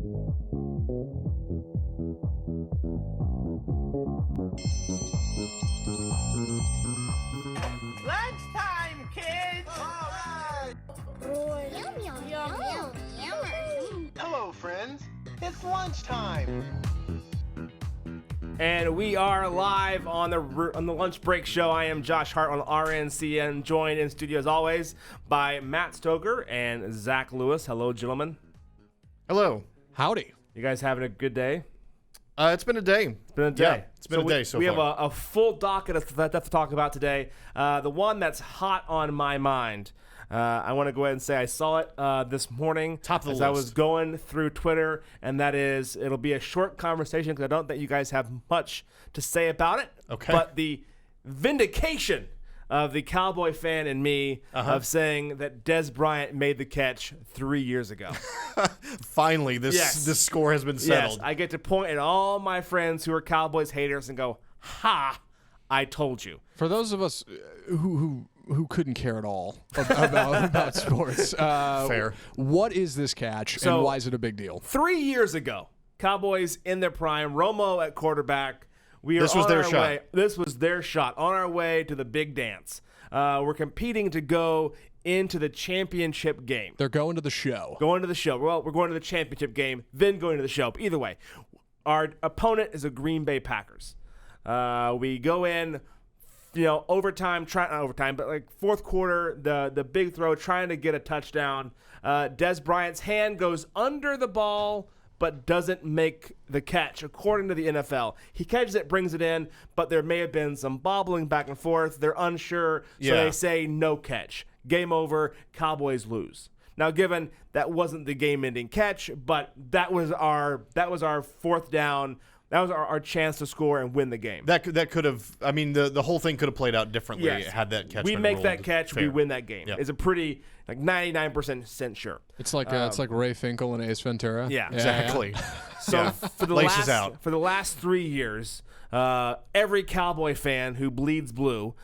Lunchtime, kids! All right! Yum, yum, yum, yum, yum. Hello, friends. It's lunchtime. And we are live on the lunch break show. I am Josh Hart on RNCN, joined in studio as always by Matt Stoker and Zach Lewis. Hello, gentlemen. Hello. Howdy. You guys having a good day? It's been a day. It's been a day. Yeah, it's been a day so we far. We have a full docket of stuff to talk about today. The one that's hot on my mind. I want to go ahead and say I saw it this morning Top of the as list. I was going through Twitter, and that is, it'll be a short conversation because I don't think you guys have much to say about it. Okay. But the vindication of the Cowboy fan in me of saying that Dez Bryant made the catch 3 years ago. Finally, this score has been settled. Yes, I get to point at all my friends who are Cowboys haters and go, ha, I told you. For those of us who couldn't care at all about sports, Fair. What is this catch So- and why is it a big deal? 3 years ago, Cowboys in their prime, Romo at quarterback. This was their shot. This was their shot on our way to the big dance. We're competing to go into the championship game. They're going to the show. Going to the show. Well, we're going to the championship game, then going to the show. But either way, our opponent is the Green Bay Packers. We go in, overtime, not overtime, but like fourth quarter, the big throw, trying to get a touchdown. Dez Bryant's hand goes under the ball, but doesn't make the catch, according to the NFL. He catches it, brings it in, but there may have been some bobbling back and forth. They're unsure, so they say no catch. Game over, Cowboys lose. Now, given that wasn't the game-ending catch, but that was our fourth down. That was our chance to score and win the game. That could have. I mean, the whole thing could have played out differently had that catch. We been make ruled that catch, fair. we win that game. Yep. It's a pretty 99% sure. It's like Ray Finkel and Ace Ventura. Yeah. Exactly. So for the last 3 years, every Cowboy fan who bleeds blue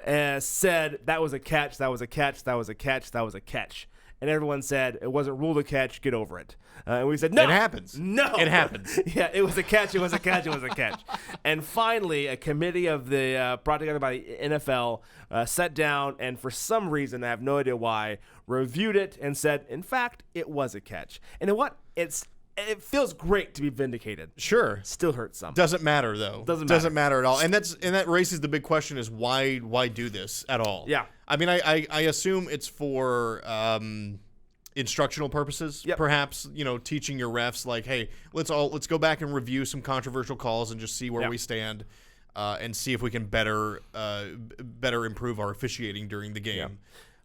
said that was a catch, that was a catch, that was a catch, that was a catch. And everyone said it wasn't ruled a catch, get over it. And we said, no. It happens. No. It happens. Yeah, it was a catch, it was a catch, it was a catch. And finally, a committee of the brought together by the NFL sat down and for some reason, I have no idea why, reviewed it and said, in fact, it was a catch. And you know what? It feels great to be vindicated. Sure. Still hurts some. Doesn't matter though. Doesn't matter at all. And that raises the big question: is why do this at all? Yeah. I mean, I assume it's for instructional purposes. Yep. Perhaps teaching your refs like, hey, let's go back and review some controversial calls and just see where we stand, and see if we can better improve our officiating during the game.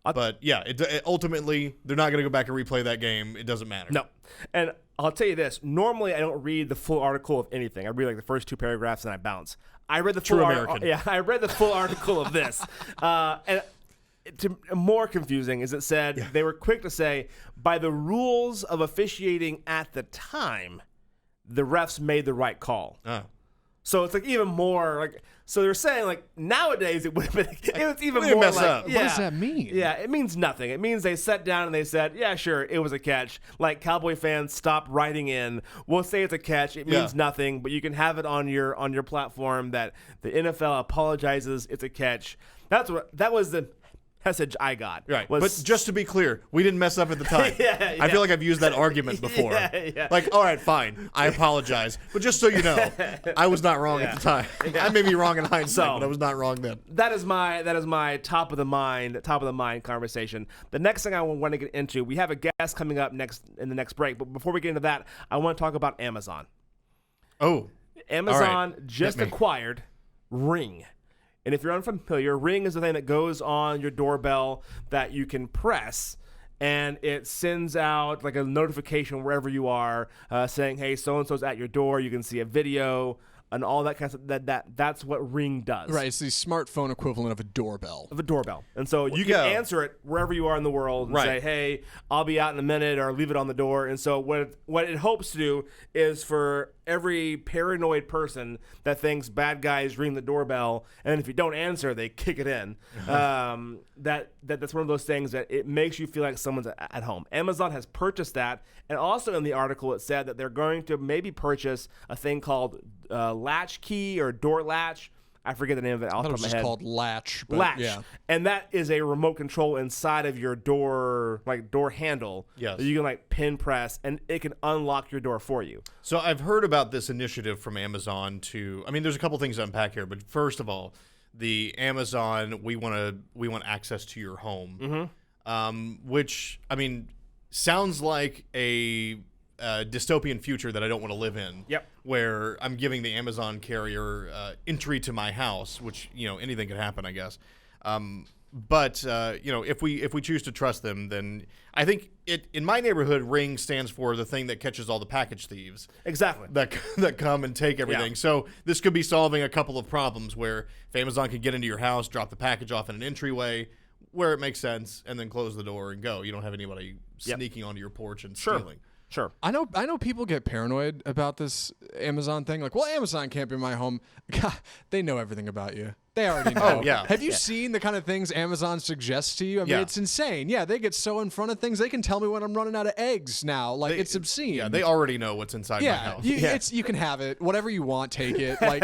Yeah. But yeah, ultimately they're not going to go back and replay that game. It doesn't matter. No. And I'll tell you this. Normally, I don't read the full article of anything. I read like the first two paragraphs and I bounce. I read the full American. I read the full article of this. And more confusing is it said they were quick to say, by the rules of officiating at the time, the refs made the right call. Oh. So it's like even more like. So they're saying like nowadays it would have been. It was even Way to more mess like. up. Yeah, What does that mean? Yeah, it means nothing. It means they sat down and they said, "Yeah, sure, it was a catch." Like Cowboy fans, stop writing in. We'll say it's a catch. It means nothing, but you can have it on your platform that the NFL apologizes. It's a catch. That was the message I got. Right. But just to be clear, we didn't mess up at the time. I feel like I've used that argument before. Yeah. Like, all right, fine. I apologize. But just so you know, I was not wrong at the time. I may be wrong in hindsight, but I was not wrong then. That is my top of the mind conversation. The next thing I want to get into, we have a guest coming up in the next break. But before we get into that, I want to talk about Amazon. Oh. Amazon right. just acquired Ring. And if you're unfamiliar, Ring is the thing that goes on your doorbell that you can press, and it sends out like a notification wherever you are saying, hey, so-and-so's at your door. You can see a video and all that kind of stuff. That's what Ring does. Right, it's the smartphone equivalent of a doorbell. And so you can answer it wherever you are in the world and say, hey, I'll be out in a minute, or leave it on the door. And so what it hopes to do is for every paranoid person that thinks bad guys ring the doorbell, and if you don't answer, they kick it in. That's one of those things that it makes you feel like someone's at home. Amazon has purchased that, and also in the article it said that they're going to maybe purchase a thing called latch key or door latch. I forget the name of it off the top of my head. It's called Latch. But Latch. Yeah. And that is a remote control inside of your door, like door handle. Yes. That you can like pin press, and it can unlock your door for you. So I've heard about this initiative from Amazon there's a couple things to unpack here, but first of all, the Amazon, we want access to your home, which, sounds like a dystopian future that I don't want to live in. Yep. Where I'm giving the Amazon carrier entry to my house, which, anything could happen, I guess. But if we choose to trust them, then I think in my neighborhood, Ring stands for the thing that catches all the package thieves. Exactly. That come and take everything. Yeah. So this could be solving a couple of problems where if Amazon can get into your house, drop the package off in an entryway where it makes sense, and then close the door and go. You don't have anybody sneaking onto your porch and stealing. Sure. I know people get paranoid about this Amazon thing. Like, well, Amazon can't be my home. God, they know everything about you. They already know. Oh, yeah. Have you seen the kind of things Amazon suggests to you? I mean, Yeah. it's insane. Yeah, they get so in front of things. They can tell me when I'm running out of eggs now. Like, it's obscene. Yeah, they already know what's inside my house. You can have it. Whatever you want, take it. Like,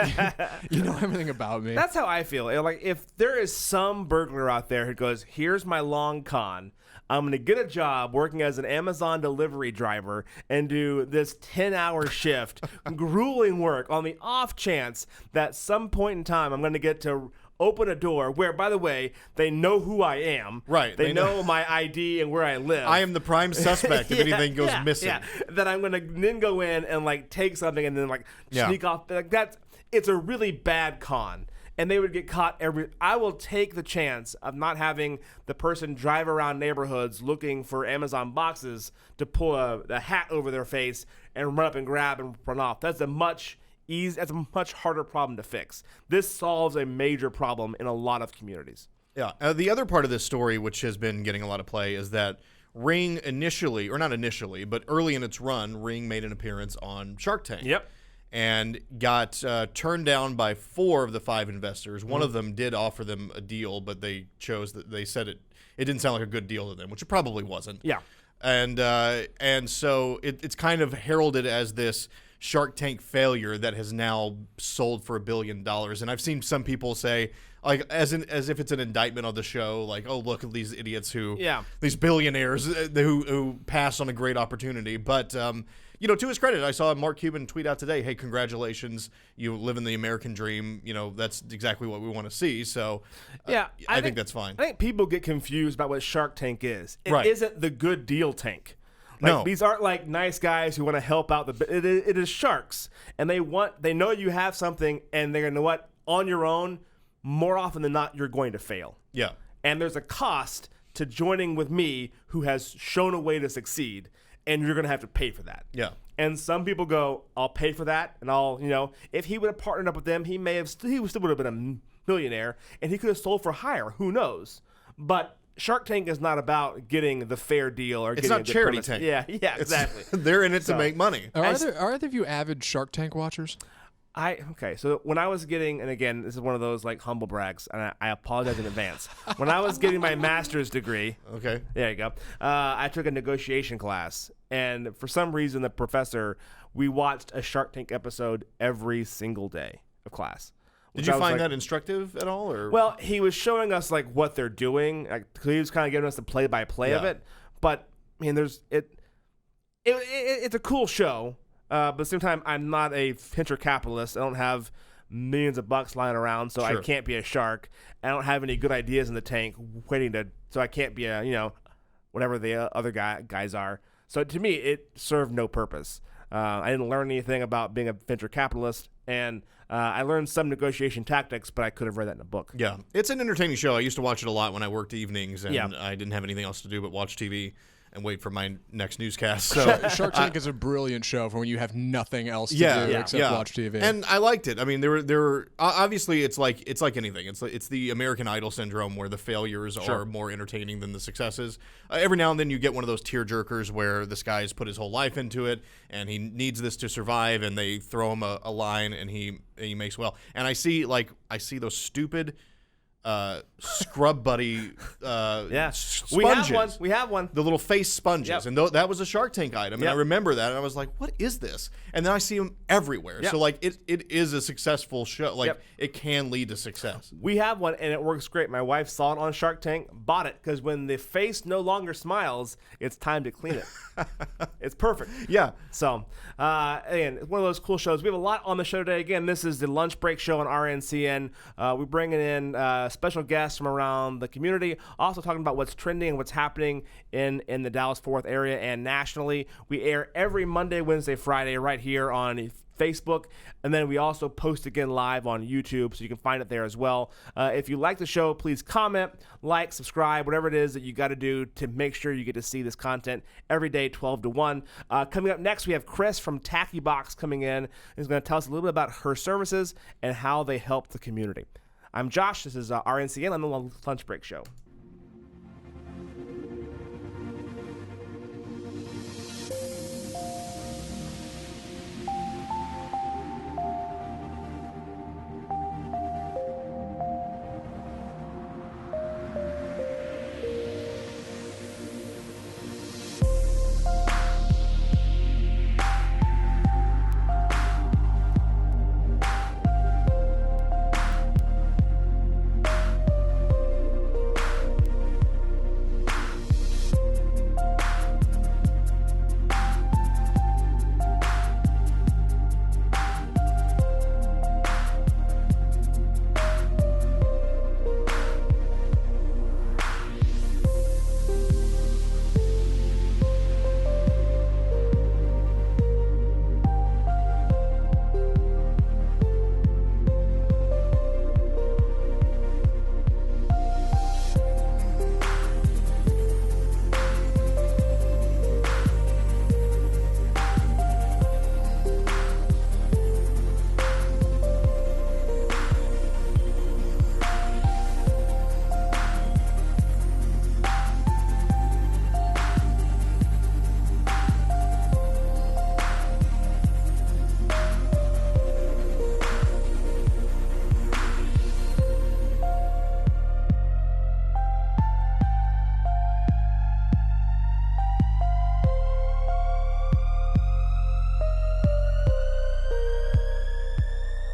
you know everything about me. That's how I feel. Like, if there is some burglar out there who goes, here's my long con, I'm going to get a job working as an Amazon delivery driver and do this 10-hour shift, grueling work on the off chance that some point in time I'm going to get to open a door where, by the way, they know who I am. Right. They know my ID and where I live. I am the prime suspect if anything goes missing. Yeah. That I'm going to then go in and like take something and then like sneak off. Like it's a really bad con. And they would get caught I will take the chance of not having the person drive around neighborhoods looking for Amazon boxes to pull a hat over their face and run up and grab and run off. That's a much harder problem to fix. This solves a major problem in a lot of communities. Yeah. The other part of this story, which has been getting a lot of play, is that Ring initially, or not initially, but early in its run, Ring made an appearance on Shark Tank. Yep. And got turned down by 4 of the 5 investors. One of them did offer them a deal, but they said it didn't sound like a good deal to them, which it probably wasn't. Yeah. And so it's kind of heralded as this Shark Tank failure that has now sold for $1 billion. And I've seen some people say, like, as if it's an indictment of the show, like, oh, look at these idiots these billionaires who passed on a great opportunity. But to his credit, I saw Mark Cuban tweet out today, hey, congratulations, you live in the American dream. That's exactly what we want to see. So I think that's fine. I think people get confused about what Shark Tank is. It Right. isn't the good deal tank. No. These aren't like nice guys who want to help out it is sharks, and they know you have something, and they're going to know what, on your own, more often than not, you're going to fail. Yeah. And there's a cost to joining with me who has shown a way to succeed, and you're going to have to pay for that. Yeah. And some people go, I'll pay for that, and if he would have partnered up with them, he still would have been a millionaire, and he could have sold for higher. Who knows? But Shark Tank is not about getting the fair deal or It's getting not the Charity premise. Tank. Yeah, exactly. They're in it to make money. Are either of you avid Shark Tank watchers? So when I was getting, and again, this is one of those like humble brags, and I apologize in advance. When I was getting my master's degree, Okay. there you go, I took a negotiation class, and for some reason, the professor, we watched a Shark Tank episode every single day of class. Did you find that instructive at all? Or Well, he was showing us like what they're doing. Like, he was kind of giving us the play-by-play of Yeah. it. But I mean, it's a cool show. But at the same time, I'm not a venture capitalist. I don't have millions of bucks lying around, so I Sure. can't be a shark. I don't have any good ideas in the tank so I can't be whatever the other guys are. So to me, it served no purpose. I didn't learn anything about being a venture capitalist, and I learned some negotiation tactics, but I could have read that in a book. Yeah, it's an entertaining show. I used to watch it a lot when I worked evenings and Yeah. I didn't have anything else to do but watch TV. and wait for my next newscast. So Shark Tank is a brilliant show for when you have nothing else to yeah, do yeah, except watch TV. And I liked it. I mean, there were obviously it's like anything. It's the American Idol syndrome where the failures are more entertaining than the successes. Every now and then you get one of those tear jerkers where this guy has put his whole life into it and he needs this to survive, and they throw him a line and he makes well. And I see those stupid scrub buddy sponges. We have one. The little face sponges. Yep. And that was a Shark Tank item. And Yep. I remember that, and I was like, what is this? And then I see them everywhere. Yep. So, like, it is a successful show. Like, Yep. it can lead to success. We have one, and it works great. My wife saw it on Shark Tank, bought it, because when the face no longer smiles, it's time to clean it. It's perfect. Yeah. So, again, it's one of those cool shows. We have a lot on the show today. Again, this is the Lunch Break Show on RNCN. We're bringing in special guests from around the community, also talking about what's trending and what's happening in the Dallas-Fort Worth area and nationally. We air every Monday, Wednesday, Friday right here on Facebook, and then we also post again live on YouTube, so you can find it there as well. If you like the show, please comment, like, subscribe, whatever it is that you got to do to make sure you get to see this content every day, 12 to 1. Coming up next, we have Chris from Tacky Box coming in. He's going to tell us a little bit about her services and how they help the community. I'm Josh. This is RNCN on the Lunch Break Show.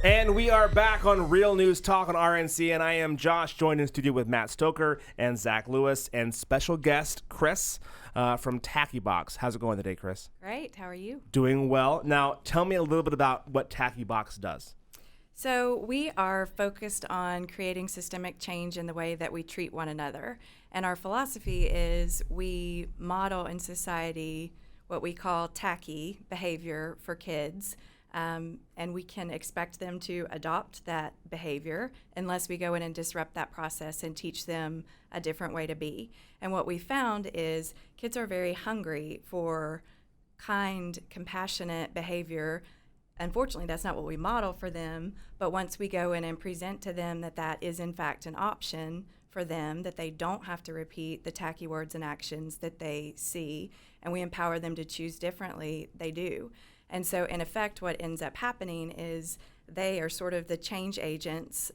And we are back on Real News Talk on RNC, and I am Josh, joined in studio with Matt Stoker and Zach Lewis, and special guest Chris from Tacky Box. How's it going today, Chris? Great. How are you? Doing well. Now, tell me a little bit about what Tacky Box does. So we are focused on creating systemic change in the way that we treat one another. And our philosophy is we model in society what we call tacky behavior for kids. And we can expect them to adopt that behavior unless we go in and disrupt that process and teach them a different way to be. And what we found is kids are very hungry for kind, compassionate behavior. Unfortunately, that's not what we model for them, but once we go in and present to them that that is in fact an option for them, that they don't have to repeat the tacky words and actions that they see, and we empower them to choose differently, they do. And so, in effect, what ends up happening is they are sort of the change agents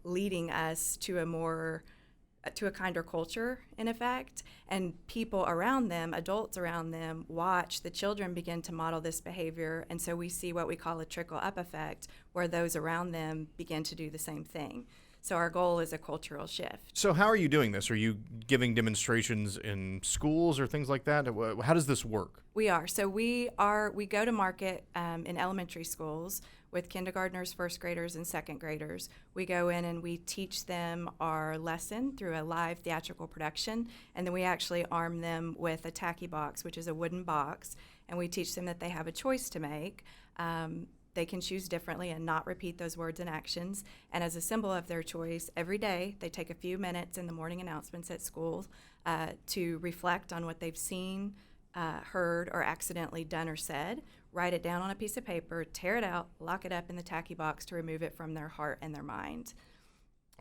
leading us to a kinder culture, in effect. And people around them, adults around them, watch the children begin to model this behavior. And so we see what we call a trickle-up effect, where those around them begin to do the same thing. So our goal is a cultural shift. So how are you doing this? Are you giving demonstrations in schools or things like that? How does this work? We are. So we go to market in elementary schools with kindergartners, first graders, and second graders. We go in and we teach them our lesson through a live theatrical production, and then we actually arm them with a tacky box, which is a wooden box, and we teach them that they have a choice to make. they can choose differently and not repeat those words and actions. And as a symbol of their choice, every day they take a few minutes in the morning announcements at school to reflect on what they've seen, heard, or accidentally done or said, write it down on a piece of paper, tear it out, lock it up in the tacky box to remove it from their heart and their mind.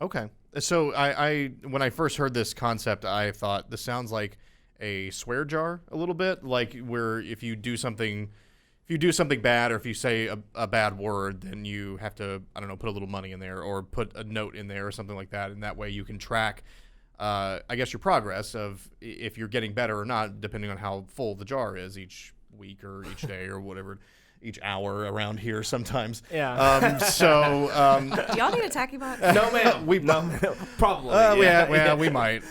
Okay. So I when I first heard this concept, I thought this sounds like a swear jar a little bit, like where if you do something bad or if you say a bad word, then you have to, I don't know, put a little money in there or put a note in there or something like that. And that way you can track, I guess, your progress of if you're getting better or not, depending on how full the jar is each week or each day or whatever, each hour around here sometimes. Yeah. Do y'all need a tacky box? No, man. Probably. Yeah, we might.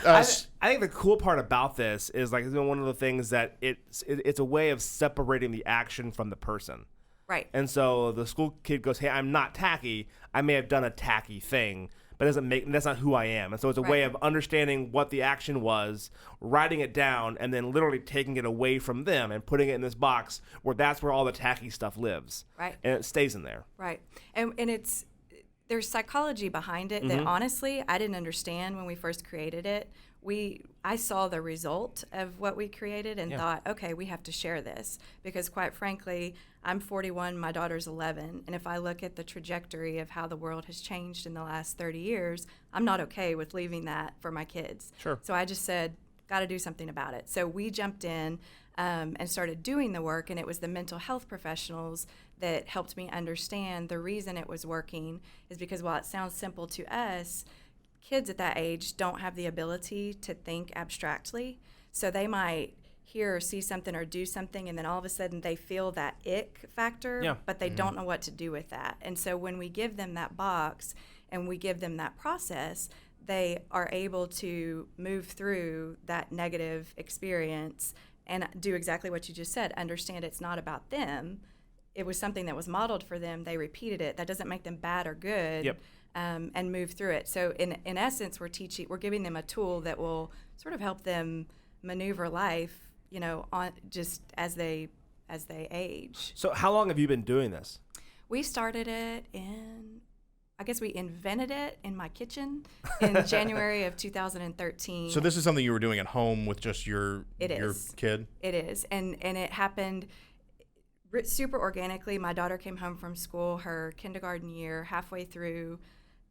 I think the cool part about this is like one of the things that it's a way of separating the action from the person. Right. And so the school kid goes, "Hey, I'm not tacky. I may have done a tacky thing, but that's not who I am." And so it's a way of understanding what the action was, writing it down, and then literally taking it away from them and putting it in this box where that's where all the tacky stuff lives. Right. And it stays in there. Right. And there's psychology behind it that honestly I didn't understand when we first created it. I saw the result of what we created and thought, okay, we have to share this because quite frankly, I'm 41, my daughter's 11, and if I look at the trajectory of how the world has changed in the last 30 years, I'm not okay with leaving that for my kids. Sure. So I just said, got to do something about it. So we jumped in and started doing the work, and it was the mental health professionals that helped me understand the reason it was working is because while it sounds simple to us, kids at that age don't have the ability to think abstractly. So they might hear or see something or do something, and then all of a sudden they feel that ick factor, but they don't know what to do with that. And so when we give them that box and we give them that process, they are able to move through that negative experience and do exactly what you just said, understand it's not about them. It was something that was modeled for them. They repeated it. That doesn't make them bad or good, and move through it. So in essence, we're giving them a tool that will sort of help them maneuver life, on just as they age. So how long have you been doing this? We started it I guess we invented it in my kitchen in January of 2013. So this is something you were doing at home with just your kid? It is. And it happened super organically. My daughter came home from school her kindergarten year, halfway through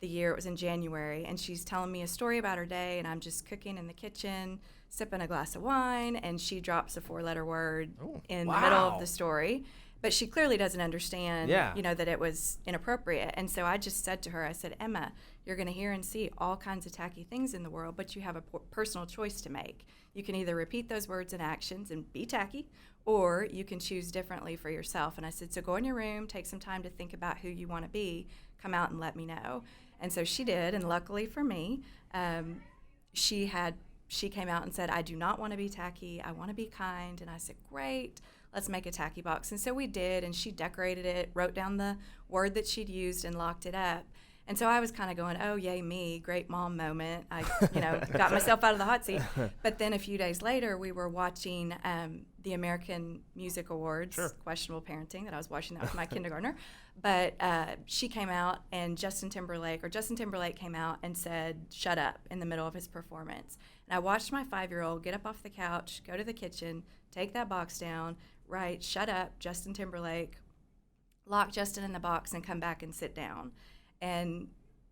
the year. It was in January. And she's telling me a story about her day, and I'm just cooking in the kitchen, sipping a glass of wine, and she drops a 4-letter word in the middle of the story. But she clearly doesn't understand, that it was inappropriate. And so I just said to her, I said, Emma, you're going to hear and see all kinds of tacky things in the world, but you have a personal choice to make. You can either repeat those words and actions and be tacky, or you can choose differently for yourself. And I said, so go in your room, take some time to think about who you want to be, come out and let me know. And so she did, and luckily for me, she came out and said, I do not want to be tacky, I want to be kind. And I said, great. Let's make a tacky box. And so we did, and she decorated it, wrote down the word that she'd used, and locked it up. And so I was kind of going, oh, yay me, great mom moment. I, got myself out of the hot seat. But then a few days later, we were watching the American Music Awards, questionable parenting, that I was watching that with my kindergartner. But she came out, and Justin Timberlake came out and said, shut up, in the middle of his performance. And I watched my 5-year-old get up off the couch, go to the kitchen, take that box down, write, shut up, Justin Timberlake, lock Justin in the box, and come back and sit down. And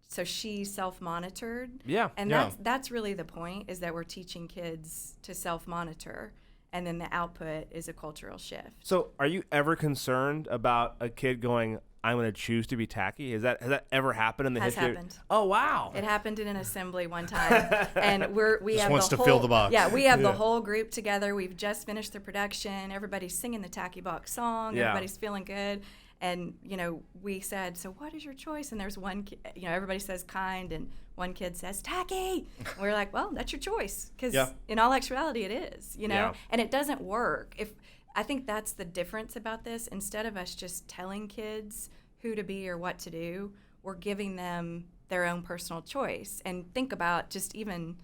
so she self-monitored. And that's really the point, is that we're teaching kids to self-monitor, and then the output is a cultural shift. So are you ever concerned about a kid going, I'm going to choose to be tacky? Has that ever happened in the history? Has happened. Oh, wow. It happened in an assembly one time. And we just have wants the to whole, fill the box. Yeah, we have the whole group together. We've just finished the production. Everybody's singing the tacky box song. Yeah. Everybody's feeling good. And, we said, so what is your choice? And there's one, everybody says kind, and one kid says tacky. And we're like, well, that's your choice. Because in all actuality, it is, And it doesn't work. I think that's the difference about this. Instead of us just telling kids who to be or what to do, we're giving them their own personal choice. And think about just even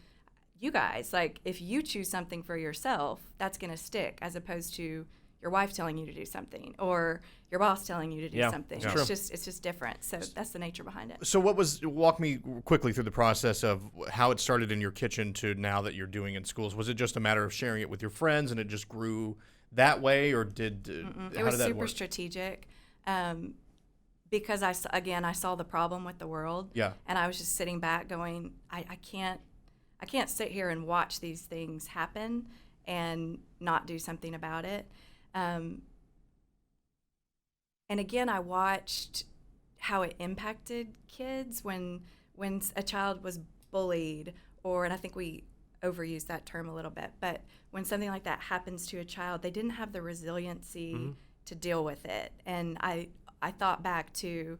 you guys, like if you choose something for yourself, that's going to stick, as opposed to your wife telling you to do something or your boss telling you to do Yeah, something. yeah. It's just different. So that's the nature behind it. So walk me quickly through the process of how it started in your kitchen to now that you're doing in schools. Was it just a matter of sharing it with your friends and it just grew that way, or It how was did that super work? strategic because I saw the problem with the world. Yeah. And I was just sitting back going, I can't sit here and watch these things happen and not do something about it. And again, I watched how it impacted kids when a child was bullied, and I think we overuse that term a little bit, but when something like that happens to a child, they didn't have the resiliency to deal with it. And I thought back to,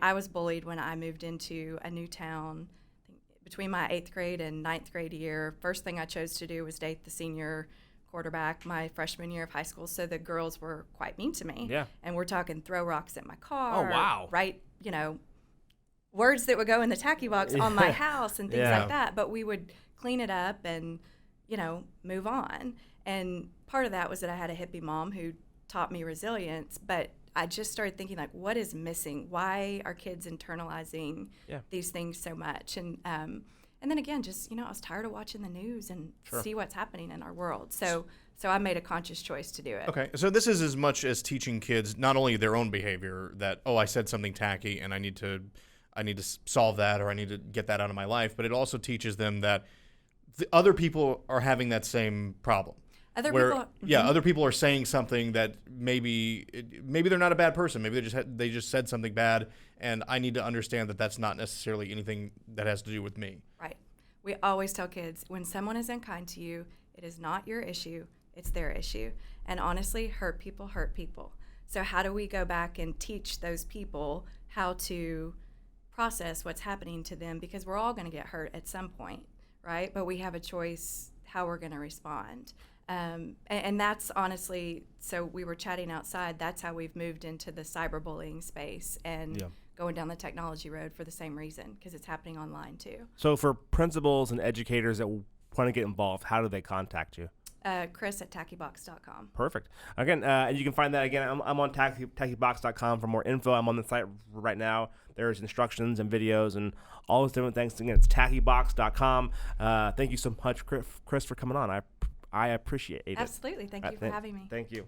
I was bullied when I moved into a new town. I think between my 8th grade and 9th grade year, first thing I chose to do was date the senior quarterback my freshman year of high school, so the girls were quite mean to me. Yeah. And we're talking throw rocks at my car. Oh, wow. Write, words that would go in the tacky box on my house and things Yeah. like that. But we would clean it up and, move on. And part of that was that I had a hippie mom who taught me resilience, but I just started thinking, like, what is missing? Why are kids internalizing these things so much? And then again, just, I was tired of watching the news and see what's happening in our world. So I made a conscious choice to do it. Okay, so this is as much as teaching kids not only their own behavior, that I said something tacky and I need to solve that, or I need to get that out of my life, but it also teaches them that the other people are having that same problem. Other people are saying something that maybe they're not a bad person. Maybe they just said something bad, and I need to understand that that's not necessarily anything that has to do with me. Right. We always tell kids, when someone is unkind to you, it is not your issue, it's their issue. And honestly, hurt people hurt people. So how do we go back and teach those people how to process what's happening to them? Because we're all going to get hurt at some point, right? But we have a choice how we're going to respond. And that's honestly, so we were chatting outside, that's how we've moved into the cyberbullying space and going down the technology road for the same reason, because it's happening online too. So for principals and educators that want to get involved, how do they contact you? Chris at tackybox.com. Perfect. Again, and you can find that again. I'm on tackybox.com for more info. I'm on the site right now. There's instructions and videos and all those different things. Again, it's tackybox.com. Thank you so much, Chris, for coming on. I appreciate it. Absolutely. Thank you for having me. Thank you.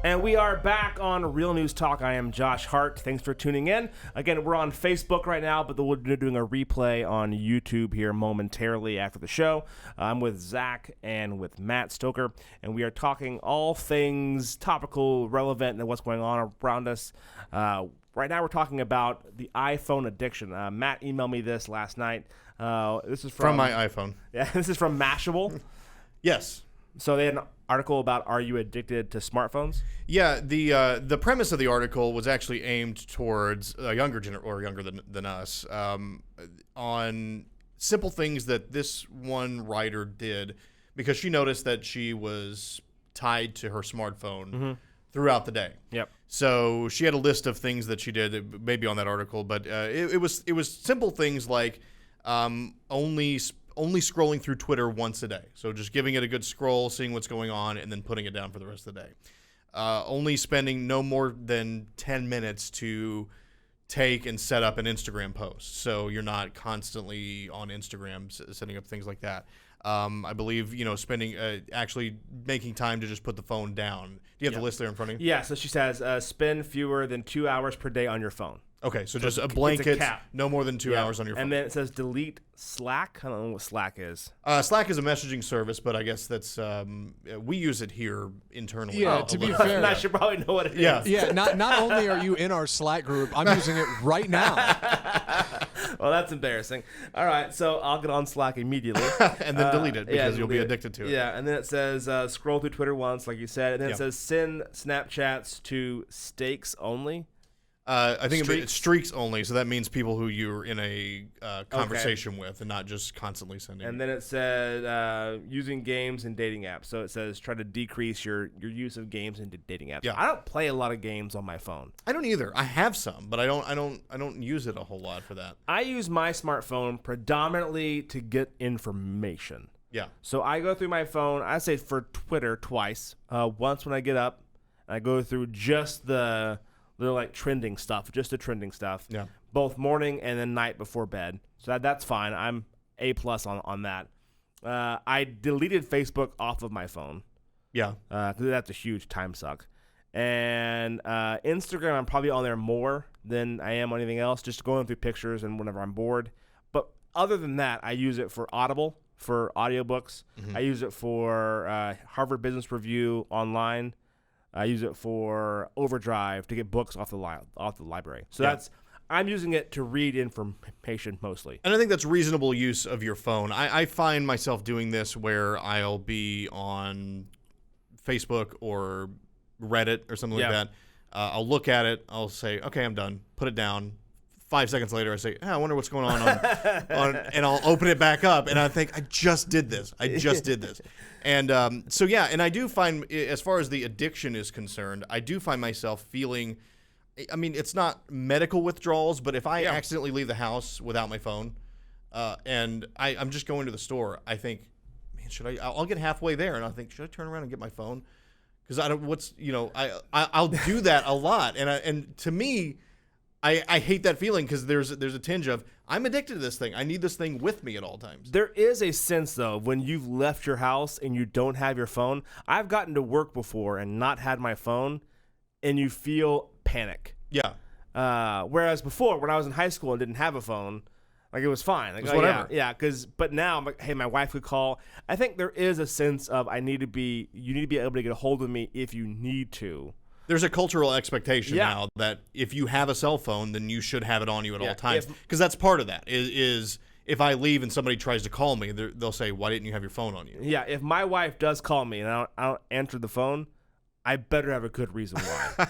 And we are back on Real News Talk. I am Josh Hart. Thanks for tuning in. Again, we're on Facebook right now, but we're doing a replay on YouTube here momentarily after the show. I'm with Zach and with Matt Stoker, and we are talking all things topical, relevant, and what's going on around us. Right now, we're talking about the iPhone addiction. Matt emailed me this last night. This is From my iPhone. Yeah, this is from Mashable. Yes. So they had an article about are you addicted to smartphones? Yeah, the premise of the article was actually aimed towards a younger younger than us, on simple things that this one writer did because she noticed that she was tied to her smartphone throughout the day. Yep. So she had a list of things that she did, maybe on that article, but it was simple things like only scrolling through Twitter once a day. So just giving it a good scroll, seeing what's going on, and then putting it down for the rest of the day. Only spending no more than 10 minutes to take and set up an Instagram post, so you're not constantly on Instagram setting up things like that. I believe, spending actually making time to just put the phone down. Do you have the list there in front of you? Yeah, so she says spend fewer than 2 hours per day on your phone. Okay, so just a blanket, cap. no more than 2 hours on your phone. And then it says delete Slack. I don't know what Slack is. Slack is a messaging service, but I guess that's we use it here internally. Yeah, to be fair. I should probably know what it is. Yeah, not only are you in our Slack group, I'm using it right now. Well, that's embarrassing. All right, so I'll get on Slack immediately. And then delete it because you'll be addicted to it. Yeah, and then it says scroll through Twitter once, like you said, and then it says send Snapchats to stakes only. I think it's streaks only, so that means people who you're in a conversation with and not just constantly sending. And then it said using games and dating apps. So it says try to decrease your use of games and dating apps. Yeah. I don't play a lot of games on my phone. I don't either. I have some, but I don't use it a whole lot for that. I use my smartphone predominantly to get information. Yeah. So I go through my phone, I say for Twitter twice. Once when I get up, I go through just the like trending stuff, just the trending stuff. Yeah. Both morning and then night before bed. So that's fine. I'm A+ on that. I deleted Facebook off of my phone. Yeah. Because that's a huge time suck. And Instagram, I'm probably on there more than I am on anything else, just going through pictures and whenever I'm bored. But other than that, I use it for Audible, for audiobooks. I use it for Harvard Business Review online. I use it for Overdrive to get books off the library. So I'm using it to read information mostly. And I think that's reasonable use of your phone. I find myself doing this where I'll be on Facebook or Reddit or something like that. I'll look at it. I'll say, okay, I'm done. Put it down. 5 seconds later, I say, I wonder what's going on, and I'll open it back up, and I think, I just did this. And and I do find, as far as the addiction is concerned, I do find myself feeling, I mean, it's not medical withdrawals, but if I accidentally leave the house without my phone, and I'm just going to the store, I think, man, I'll get halfway there, and I think, should I turn around and get my phone? Because I'll do that a lot, and to me, I hate that feeling because there's a tinge of I'm addicted to this thing. I need this thing with me at all times. There is a sense, though, when you've left your house and you don't have your phone. I've gotten to work before and not had my phone, and you feel panic. Yeah. Whereas before, when I was in high school and didn't have a phone, like it was fine. Like, it was whatever. Yeah. But now, I'm like, hey, my wife could call. I think there is a sense of you need to be able to get a hold of me if you need to. There's a cultural expectation now that if you have a cell phone, then you should have it on you at all times. Because that's part of that. Is if I leave and somebody tries to call me, they'll say, "Why didn't you have your phone on you?" Yeah. If my wife does call me and I don't answer the phone, I better have a good reason why.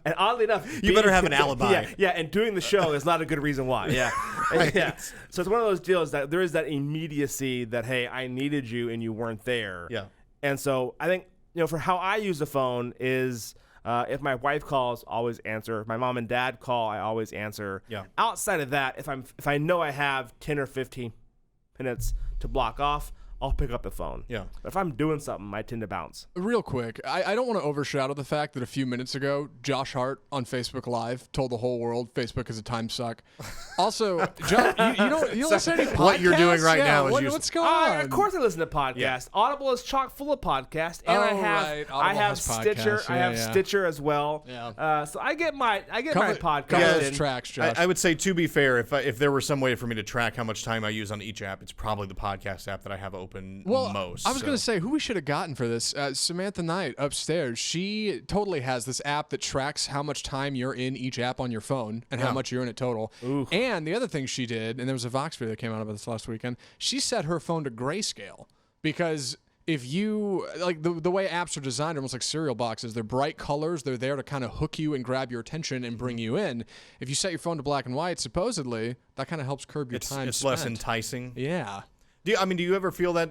And oddly enough, you better have an alibi. Yeah. And doing the show is not a good reason why. Yeah. Right. Yeah. So it's one of those deals that there is that immediacy that, hey, I needed you and you weren't there. Yeah. And so I think for how I use the phone is. If my wife calls, always answer. If my mom and dad call, I always answer. Yeah. Outside of that, if I know I have 10 or 15 minutes to block off, I'll pick up the phone. Yeah. But if I'm doing something, I tend to bounce. Real quick, I don't want to overshadow the fact that a few minutes ago, Josh Hart on Facebook Live told the whole world Facebook is a time suck. Also, Josh, you don't listen to any podcasts? What you're doing right now is what's going on? Of course I listen to podcasts. Yeah. Audible is chock full of podcasts, and I have Stitcher. Podcasts. I have Stitcher as well. Yeah. So I get my cover podcast. those in. tracks, Josh. I would say, to be fair, if there were some way for me to track how much time I use on each app, it's probably the podcast app that I have open most. I was going to say who we should have gotten for this. Samantha Knight upstairs. She totally has this app that tracks how much time you're in each app on your phone and how much you're in it total. Ooh. And the other thing she did, and there was a Vox video that came out about this last weekend, she set her phone to grayscale because if you like the way apps are designed, almost like cereal boxes, they're bright colors. They're there to kind of hook you and grab your attention and bring you in. If you set your phone to black and white, supposedly that kind of helps curb your time. It's spent. less enticing. Yeah. Do you ever feel that?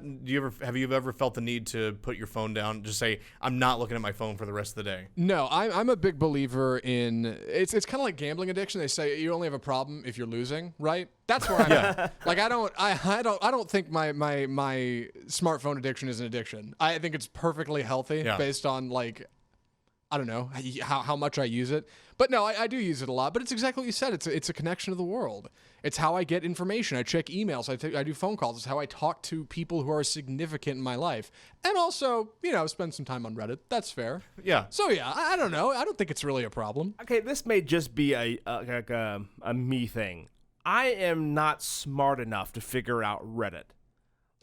Have you ever felt the need to put your phone down? Just say, I'm not looking at my phone for the rest of the day. No, I'm a big believer in it's kind of like gambling addiction. They say you only have a problem if you're losing, right? That's where I'm at. Like I don't think my smartphone addiction is an addiction. I think it's perfectly healthy based on like I don't know how much I use it. But no, I do use it a lot. But it's exactly what you said. It's a connection to the world. It's how I get information. I check emails. I do phone calls. It's how I talk to people who are significant in my life. And also, spend some time on Reddit. That's fair. Yeah. So yeah, I don't know. I don't think it's really a problem. Okay, this may just be a me thing. I am not smart enough to figure out Reddit.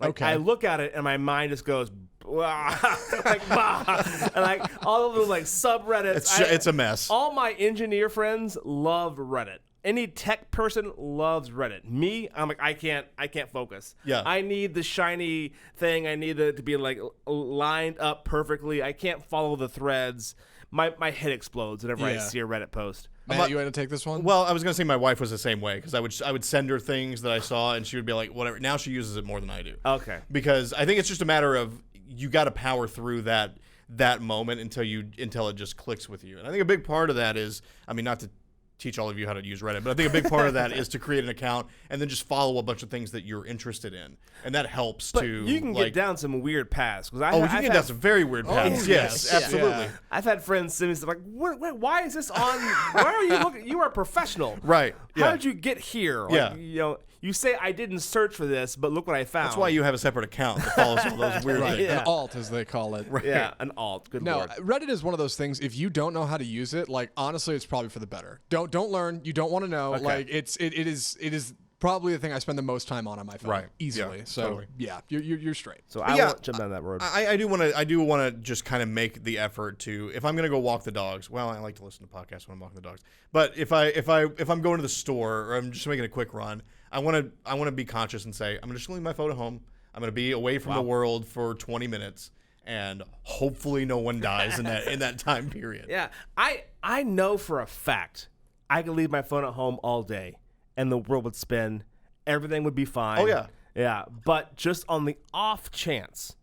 Like, Okay. I look at it and my mind just goes, blah, like, bah, and like all of those like subreddits. It's a mess. All my engineer friends love Reddit. Any tech person loves Reddit. Me, I'm like, I can't focus. Yeah. I need the shiny thing. I need it to be like lined up perfectly. I can't follow the threads. My head explodes whenever I Yeah. see a Reddit post. Matt, you want to take this one? Well, I was gonna say my wife was the same way because I would send her things that I saw and she would be like, whatever. Now she uses it more than I do. Okay. Because I think it's just a matter of you got to power through that moment until it just clicks with you. And I think a big part of that is, I mean, not to teach all of you how to use Reddit, but I think a big part of that is to create an account and then just follow a bunch of things that you're interested in, and that helps But to. you can like, get down some weird paths. you can get down some very weird paths. Yes, yes. absolutely. Yeah. I've had friends send me stuff like, why is this on? Why are you looking? You are a professional. Right. How Yeah. did you get here? Yeah. You say I didn't search for this, but look what I found. That's why you have a separate account that follows all those weird Right. things. Yeah. An alt, as they call it. Yeah, an alt. Good No, lord. Reddit is one of those things. If you don't know how to use it, like honestly, it's probably for the better. Don't learn. You don't want to know. Okay. Like it is probably the thing I spend the most time on my phone. Right. Easily. Yeah, so totally. yeah, you're straight. So I yeah, won't jump down that road. I do want to just kind of make the effort to, if I'm going to go walk the dogs. Well, I like to listen to podcasts when I'm walking the dogs. But if I'm going to the store or I'm just making a quick run, I want to be conscious and say I'm just going to leave my phone at home. I'm going to be away from the world for 20 minutes, and hopefully no one dies in that time period. Yeah, I know for a fact I could leave my phone at home all day, and the world would spin. Everything would be fine. Oh, yeah. Yeah, but just on the off chance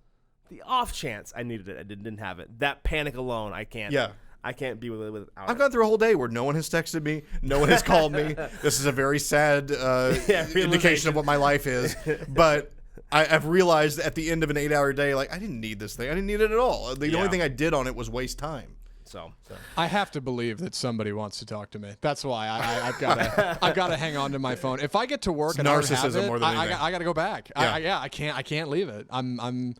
I needed it, I didn't have it. That panic alone, I can't. Yeah. I can't be without I've it. gone through a whole day where no one has texted me, no one has called me. This is a very sad indication of what my life is. But I've realized at the end of an 8-hour day, like, I didn't need this thing. I didn't need it at all. The only thing I did on it was waste time. So. I have to believe that somebody wants to talk to me. That's why I've got to hang on to my phone. If I get to work It's and I don't have narcissism it, more than anything. I got to go back. Yeah. I can't leave it. I'm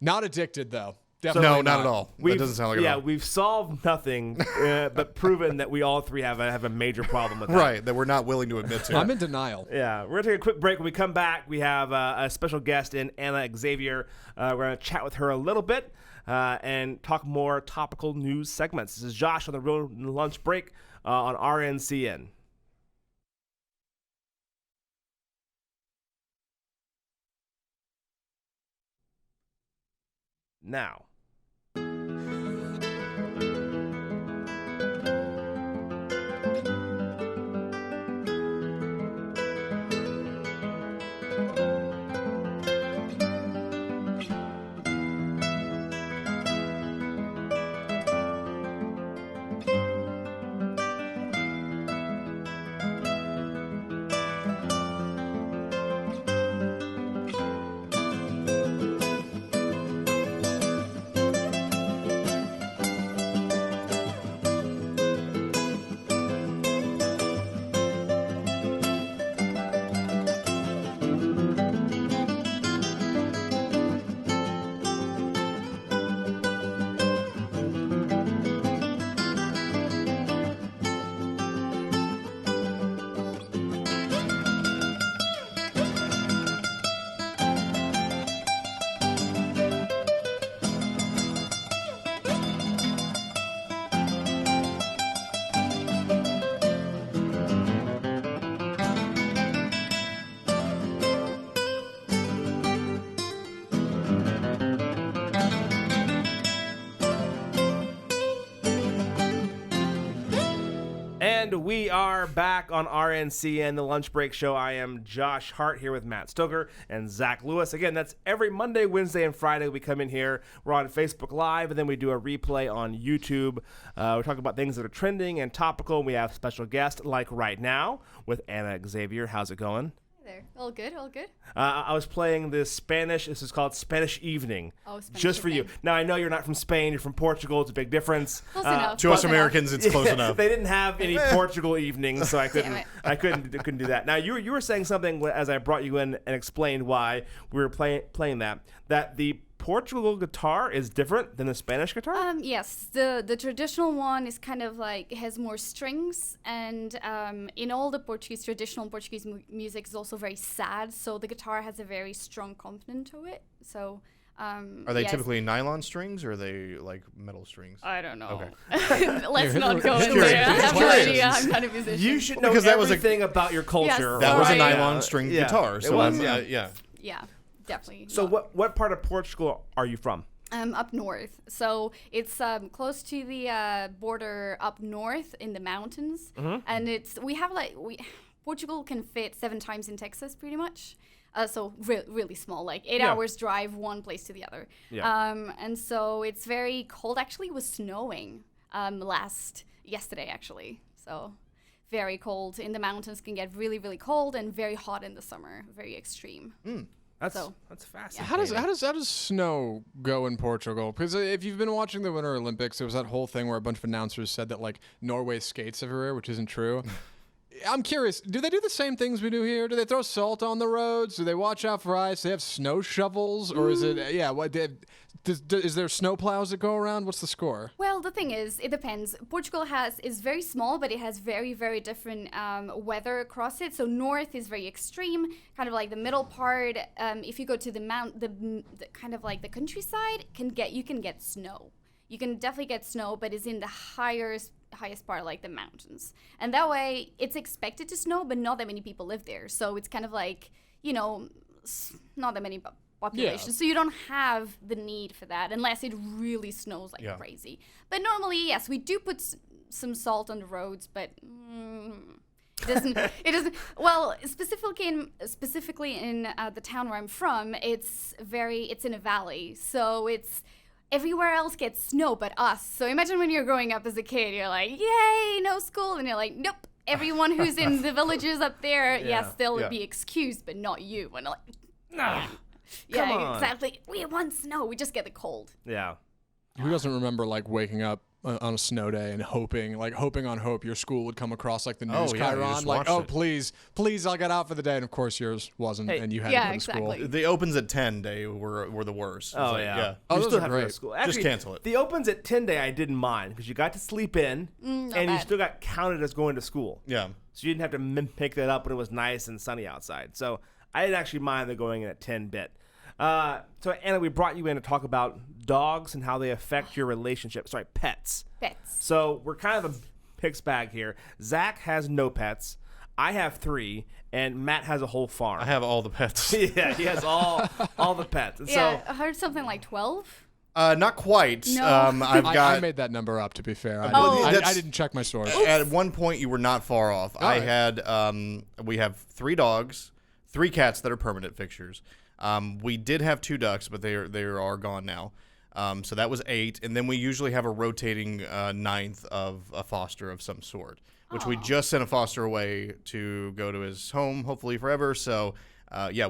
not addicted though. Definitely No, not at all. That doesn't sound like it at all. we've solved nothing, but proven that we all three have a major problem with that. Right, that we're not willing to admit to. I'm in denial. Yeah, we're going to take a quick break. When we come back, we have a special guest in Anna Xavier. We're going to chat with her a little bit and talk more topical news segments. This is Josh on the Real Lunch Break on RNCN. Now. And we are back on RNCN, the Lunch Break Show. I am Josh Hart here with Matt Stoker and Zach Lewis. Again, that's every Monday, Wednesday, and Friday we come in here. We're on Facebook Live, and then we do a replay on YouTube. We talk about things that are trending and topical, and we have special guests like right now with Anna Xavier. How's it going? There. All good, all good. I was playing this Spanish. This is called Spanish Evening. Oh, Spanish just for you. Evening. Now, I know you're not from Spain. You're from Portugal. It's a big difference. Close enough. To us Americans, it's close enough. They didn't have any Portugal evenings, so I Damn it. couldn't do that. Now, you were saying something as I brought you in and explained why we were playing that the Portugal guitar is different than the Spanish guitar? Yes, the traditional one is kind of like, it has more strings, and in all the traditional Portuguese music is also very sad, so the guitar has a very strong component to it. So Are they yes. typically nylon strings or are they like metal strings? I don't know. Okay. Let's not go Just into curious. it. I Just have no curious. idea. I'm not a musician. You should know Because that was a- everything about your culture. Yes, That was a Sorry. nylon string Yeah. guitar. It So was, I'm, yeah. Yeah, definitely. So not. what part of Portugal are you from? Up north. So it's close to the border up north in the mountains. And Portugal can fit 7 times in Texas pretty much. So really small, like 8 Yeah. hours drive one place to the other. Yeah. And so it's very cold. Actually, it was snowing yesterday actually. So very cold. In the mountains can get really, really cold and very hot in the summer. Very extreme. That's So, fascinating. How does snow go in Portugal? Because if you've been watching the Winter Olympics, there was that whole thing where a bunch of announcers said that like Norway skates everywhere, which isn't true. I'm curious, do they do the same things we do here? Do they throw salt on the roads? Do they watch out for ice? Do they have snow shovels, or is it is there snow plows that go around? What's the score? Well, the thing is, it depends. Portugal is very small, but it has very, very different weather across it. So north is very extreme, kind of like the middle part. If you go to the kind of like the countryside, you can get snow. You can definitely get snow, but it's in the highest part, like the mountains. And that way, it's expected to snow, but not that many people live there. So it's kind of like, not that many population. Yeah. So you don't have the need for that unless it really snows like crazy. But normally, yes, we do put some salt on the roads, but it doesn't. Well, specifically in the town where I'm from, it's in a valley, so everywhere else gets snow but us. So imagine when you're growing up as a kid, you're like, yay, no school, and you're like, nope. Everyone who's in the villages up there, yes, they'll be excused, but not you. And like, Come yeah, on. exactly. We want snow. We just get the cold. Yeah. Who doesn't remember like waking up on a snow day and hoping on hope your school would come across like the news Oh, yeah, you chyron, just like, watched oh, it. please, I'll get out for the day. And of course yours wasn't, Hey, and you had yeah, to go to school. exactly. The opens at 10 day were the worst. It was Oh, like, yeah. Oh, You those still are have to go to great. school. Just Actually, cancel it. The opens at 10 day I didn't mind because you got to sleep in and you bad. still got counted as going to school. Yeah. So you didn't have to pick that up when it was nice and sunny outside. So I didn't actually mind the going in at 10 bit. So Anna, we brought you in to talk about dogs and how they affect your relationship. Sorry, pets. Pets. So we're kind of a mixed bag here. Zach has no pets. I have 3, and Matt has a whole farm. I have all the pets. Yeah, he has all the pets. And Yeah, I heard something like 12. Not quite. No. I've got. I made that number up, to be fair. Oh. I didn't check my source. At one point, you were not far off. I right. had. We have 3 dogs, 3 cats that are permanent fixtures. We did have 2 ducks, but they are gone now. So that was 8, and then we usually have a rotating 9th of a foster of some sort, which we just sent a foster away to go to his home, hopefully forever. So,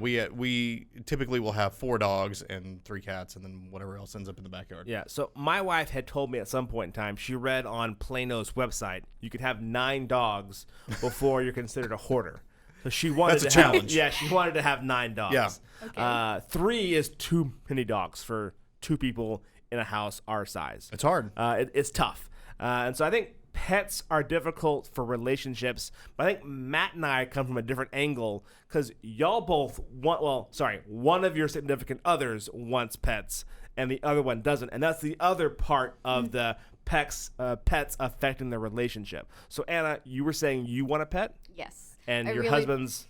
we typically will have 4 dogs and 3 cats, and then whatever else ends up in the backyard. Yeah, so my wife had told me at some point in time, she read on Plano's website, you could have 9 dogs before you're considered a hoarder. So she wanted That's to a have, challenge. yeah, she wanted to have 9 dogs. Yeah. Okay. 3 is too many dogs for 2 people in a house our size. It's hard. It's tough. And so I think pets are difficult for relationships, but I think Matt and I come from a different angle because y'all both one of your significant others wants pets and the other one doesn't. And that's the other part of the pets affecting their relationship. So Anna, you were saying you want a pet Yes. and I your really husband's...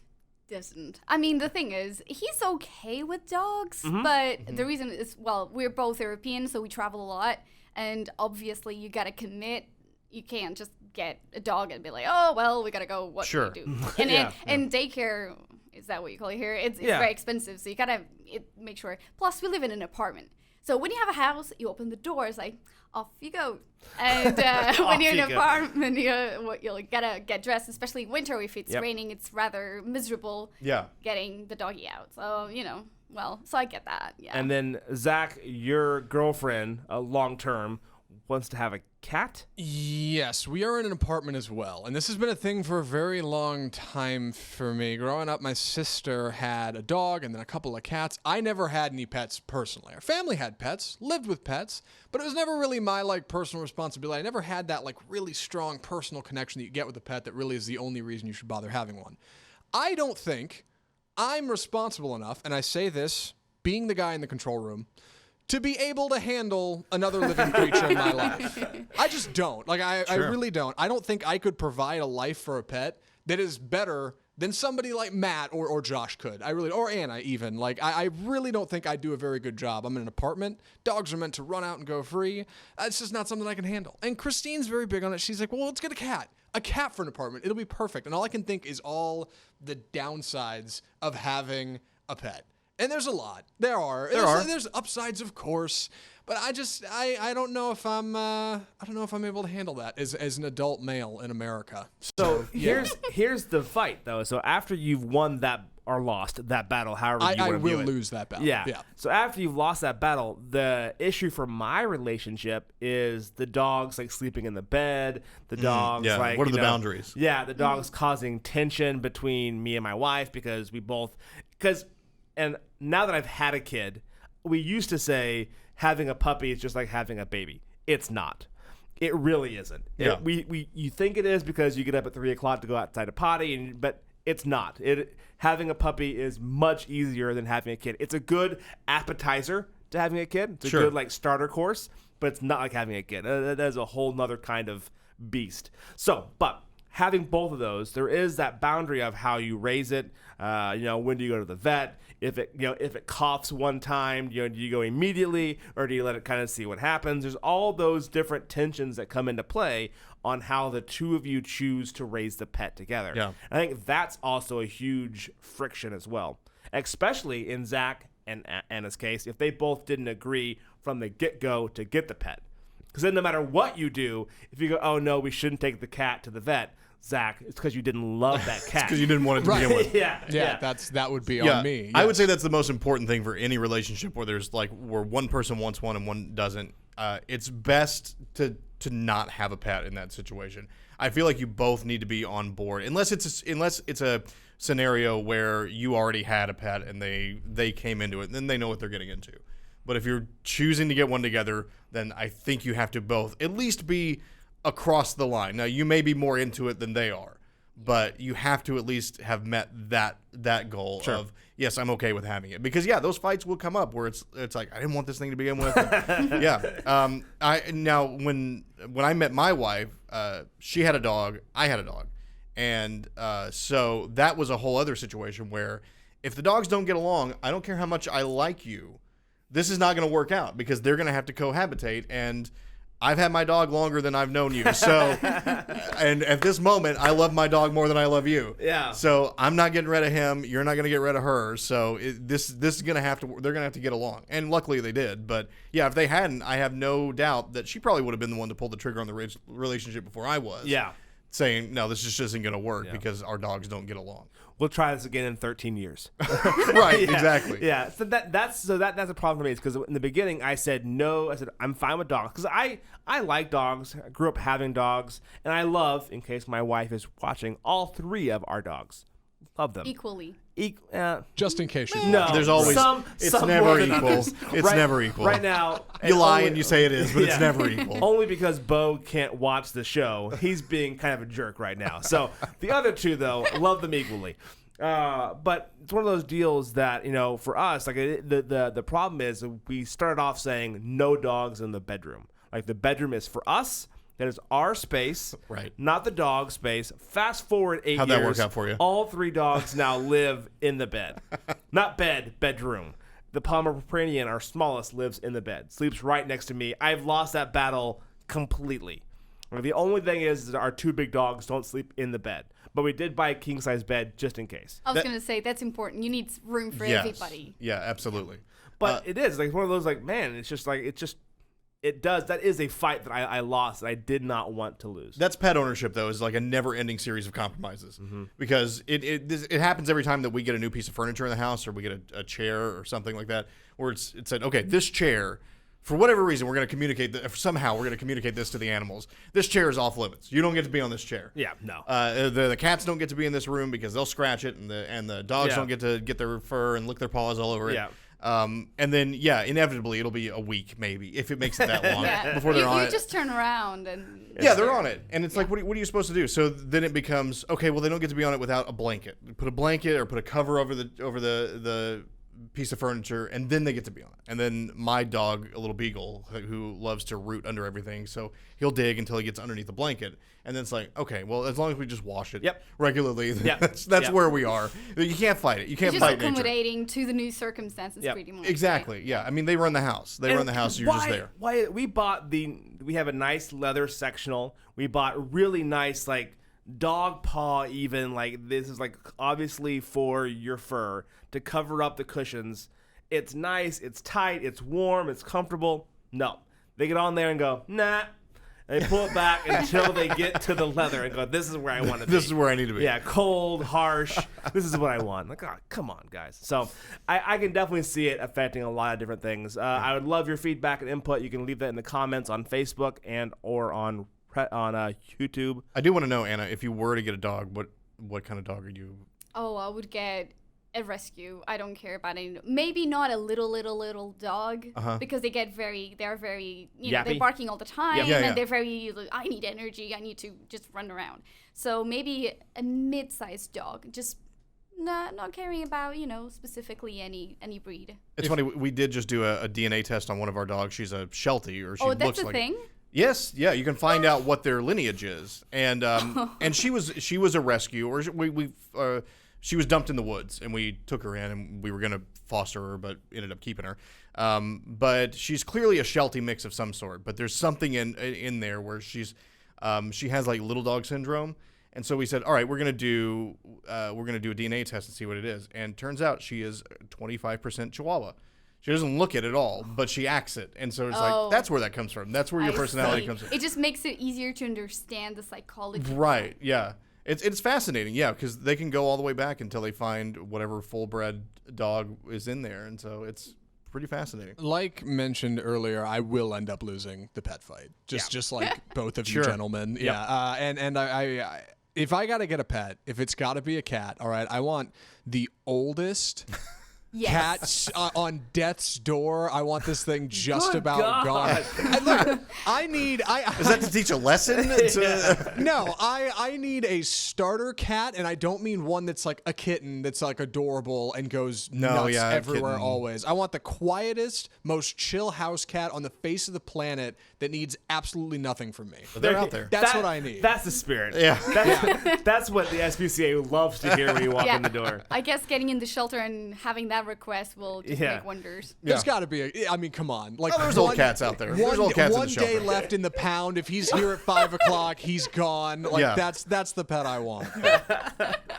doesn't. I mean, the thing is, he's okay with dogs, but the reason is, well, we're both European, so we travel a lot, and obviously you gotta commit you can't just get a dog and be like, oh well, we gotta go. What Sure. do we do? And Yeah. and daycare, is that what you call it here? It's Yeah. very expensive, so you gotta make sure. Plus, we live in an apartment, so when you have a house, you open the door. It's like off you go. And when you're in you an go. apartment, you gotta get dressed, especially in winter. If it's Yep. raining, it's rather miserable. Yeah. Getting the doggy out. So so I get that. Yeah. And then Zach, your girlfriend, long term, wants to have a cat. Yes, we are in an apartment as well. And this has been a thing for a very long time for me. Growing up, my sister had a dog and then a couple of cats. I never had any pets personally. Our family had pets, lived with pets, but it was never really my personal responsibility. I never had that really strong personal connection that you get with a pet that really is the only reason you should bother having one. I don't think I'm responsible enough, and I say this being the guy in the control room, to be able to handle another living creature in my life. I just don't. I really don't. I don't think I could provide a life for a pet that is better than somebody like Matt or Josh could. Or Anna even. I really don't think I do a very good job. I'm in an apartment. Dogs are meant to run out and go free. It's just not something I can handle. And Christine's very big on it. She's like, well, let's get a cat. A cat for an apartment. It'll be perfect. And all I can think is all the downsides of having a pet. And there's a lot. There's upsides, of course, but I don't know if I'm able to handle that as an adult male in America. So here's the fight though. So after you've won that or lost that battle, however you I want to view will it. lose that battle. Yeah. Yeah. So after you've lost that battle, the issue for my relationship is the dogs sleeping in the bed. The dogs yeah. What are the boundaries? Yeah, the dogs causing tension between me and my wife because and now that I've had a kid, we used to say having a puppy is just like having a baby. It's not. It really isn't. Yeah. You think it is because you get up at 3 o'clock to go outside to potty, but it's not. Having a puppy is much easier than having a kid. It's a good appetizer to having a kid. It's a Sure. good starter course, but it's not like having a kid. That is a whole nother kind of beast. So, but having both of those, there is that boundary of how you raise it. When do you go to the vet? If it coughs one time, do you go immediately or do you let it kind of see what happens? There's all those different tensions that come into play on how the two of you choose to raise the pet together. Yeah. I think that's also a huge friction as well, especially in Zach and Anna's case, if they both didn't agree from the get-go to get the pet. Because then no matter what you do, if you go, oh no, we shouldn't take the cat to the vet, Zach, it's because you didn't love that cat. Because you didn't want it to begin with. Yeah. That would be Yeah, on me. I would yes. say that's the most important thing for any relationship where there's where one person wants one and one doesn't. It's best to not have a pet in that situation. I feel like you both need to be on board, unless it's a scenario where you already had a pet and they came into it, and then they know what they're getting into. But if you're choosing to get one together, then I think you have to both at least be across the line. Now, you may be more into it than they are, but you have to at least have met that goal of, yes, I'm okay with having it. Because, those fights will come up where it's like, I didn't want this thing to begin with. When I met my wife, she had a dog, I had a dog. And so that was a whole other situation where if the dogs don't get along, I don't care how much I like you, this is not going to work out because they're going to have to cohabitate. And I've had my dog longer than I've known you. So, and at this moment, I love my dog more than I love you. Yeah. So I'm not getting rid of him. You're not going to get rid of her. So this is going to have to, they're going to have to get along. And luckily they did. But yeah, if they hadn't, I have no doubt that she probably would have been the one to pull the trigger on the relationship before I was. Yeah. Saying, no, this just isn't going to work because our dogs don't get along. We'll try this again in 13 years. Right, exactly. Yeah, so that's a problem for me. Because in the beginning I said no. I said I'm fine with dogs because I like dogs. I grew up having dogs, and I love, in case my wife is watching, all 3 of our dogs. Love them Equally. Just in case you No, There's always it's some never more than equal. others. It's never equal. Right now, You lie only- and you say it is, but it's never equal. Only because Bo can't watch the show. He's being kind of a jerk right now. So the other 2, though, love them equally. But it's one of those deals that, for us, the problem is we started off saying no dogs in the bedroom. Like the bedroom is for us. That is our space, Right. not the dog space. Fast forward 8 How'd years. that work out for you? All 3 dogs now live in the bed. Not bed, bedroom. The Pomeranian, our smallest, lives in the bed. Sleeps right next to me. I've lost that battle completely. Well, the only thing is that our 2 big dogs don't sleep in the bed. But we did buy a king-size bed just in case. I was going to say, that's important. You need room for everybody. Yeah, absolutely. But it is like one of those like, man, it's just like, that is a fight that I lost that I did not want to lose. That's pet ownership, though, is like a never-ending series of compromises. Because it happens every time that we get a new piece of furniture in the house or we get a chair or something like that, where it said, okay, this chair, for whatever reason, we're going to communicate somehow we're going to communicate this to the animals. This chair is off limits. You don't get to be on this chair. Yeah, no. The cats don't get to be in this room because they'll scratch it, and the dogs don't get to get their fur and lick their paws all over it. Yeah. And then, inevitably, it'll be a week, maybe, if it makes it that long before they're on You it. just turn around and... Yeah, they're on it. And it's like, what are you supposed to do? So then it becomes, okay, well, they don't get to be on it without a blanket. Put a blanket or put a cover over the piece of furniture, and then they get to be on it. And then my dog, a little beagle, who loves to root under everything, so he'll dig until he gets underneath the blanket. And then it's like, okay, well, as long as we just wash it regularly, that's where we are. You can't fight it. You can't just fight nature. accommodating to the new circumstances, pretty much. Exactly. Yeah. I mean, they run the house. They run the house. You're just there. Why we have a nice leather sectional. We bought really nice like dog paw even, like this is like obviously for your fur to cover up the cushions. It's nice, it's tight, it's warm, it's comfortable. No, they get on there and go nah, and they pull it back until they get to the leather and go, this is where I want to be. This is where I need to be. Yeah, cold, harsh. This is what I want. Like, oh, come on, guys. So I can definitely see it affecting a lot of different things. I would love your feedback and input. You can leave that in the comments on Facebook and or on YouTube. I do want to know, Anna, if you were to get a dog, what kind of dog are you? Oh, I would get a rescue. I don't care about any. Maybe not a little dog because they're very, they're barking all the time and they're very. I need energy. I need to just run around. So maybe a mid-sized dog. Just not caring about specifically any breed. It's funny. We did just do a DNA test on one of our dogs. She's a Sheltie, or she looks like. Oh, that's a thing. Yes, yeah, you can find out what their lineage is, and she was a rescue, or she was dumped in the woods, and we took her in, and we were gonna foster her, but ended up keeping her. But she's clearly a Sheltie mix of some sort. But there's something in there where she has like little dog syndrome, and so we said, all right, we're gonna do a DNA test and see what it is, and turns out she is 25% Chihuahua. She doesn't look it at all, but she acts it. And so it's like, that's where that comes from. That's where your personality comes from. It just makes it easier to understand the psychology. Right, yeah. It's fascinating, yeah, because they can go all the way back until they find whatever full-bred dog is in there. And so it's pretty fascinating. Like mentioned earlier, I will end up losing the pet fight. Just like both of you gentlemen. Yep. Yeah. And I if I got to get a pet, if it's got to be a cat, all right, I want the oldest... Yes. Cat on death's door. I want this thing just about gone. Is that to teach a lesson? No, I need a starter cat, and I don't mean one that's like a kitten that's like adorable and goes nuts everywhere always. I want the quietest, most chill house cat on the face of the planet that needs absolutely nothing from me. But they're out there. That's what I need. That's the spirit. Yeah. That's what the SPCA loves to hear when you walk in the door. I guess getting in the shelter and having that request will just make wonders. There's got to be I mean, come on. Like, there's old cats out there. There's old cats in the shelter. One day left in the pound. If he's here at 5 o'clock, he's gone. Like, that's the pet I want.